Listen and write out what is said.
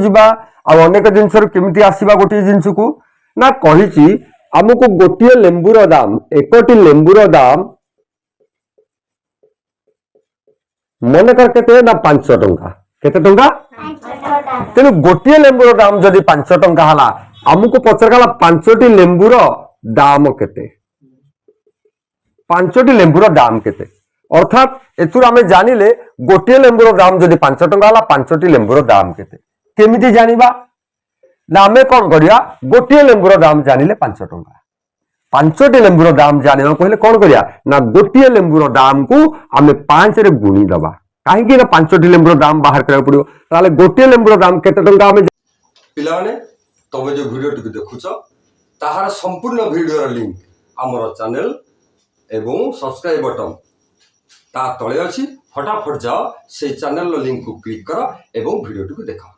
ଯିବା ଆଉ ଅନେକ ଜିନିଷରୁ କେମିତି ଆସିବା ଗୋଟିଏ ଜିନିଷକୁ ନା କହିଛି ଆମକୁ ଗୋଟିଏ ଲେମ୍ବୁର ଦାମ ଏକଟି ଲେମ୍ବୁର ଦାମ ମନେକର କେତେ ନା 5 ଟଙ୍କା କେତେ ଟଙ୍କା ତେଣୁ ଗୋଟିଏ ଲେମ୍ବୁର ଦାମ ଯଦି 5 ଟଙ୍କା ହେଲା ଆମକୁ ପଚରାଗଲା 5ଟି ଲେମ୍ବୁର ଦାମ କେତେ 5ଟି ଲେମ୍ବୁର ଦାମ କେତେ अर्थात एथुर आमे जानिले गोटे लेंबुर दाम जदि 5 टंका हला 5टी लेंबुर दाम केते केमिति जानिबा ना आमे कोन करिया गोटे लेंबुर दाम जानिले 5 टंका 5टी लेंबुर दाम जानिबा कहले कोन करिया ना गोटे लेंबुर दाम को आमे 5 रे गुणी दबा काहे कि ना 5टी लेंबुर दाम बाहर करा पड़ियो ताले गोटे लेंबुर दाम केते टंका आमे पिलाने तबे जो वीडियो टिक देखुछ ताहार संपूर्ण वीडियो र लिंक हमर चैनल एवं सब्सक्राइब बटन ता तले अछि फटाफट जाओ से चैनल लिंक को क्लिक करो एवं वीडियो को देखो।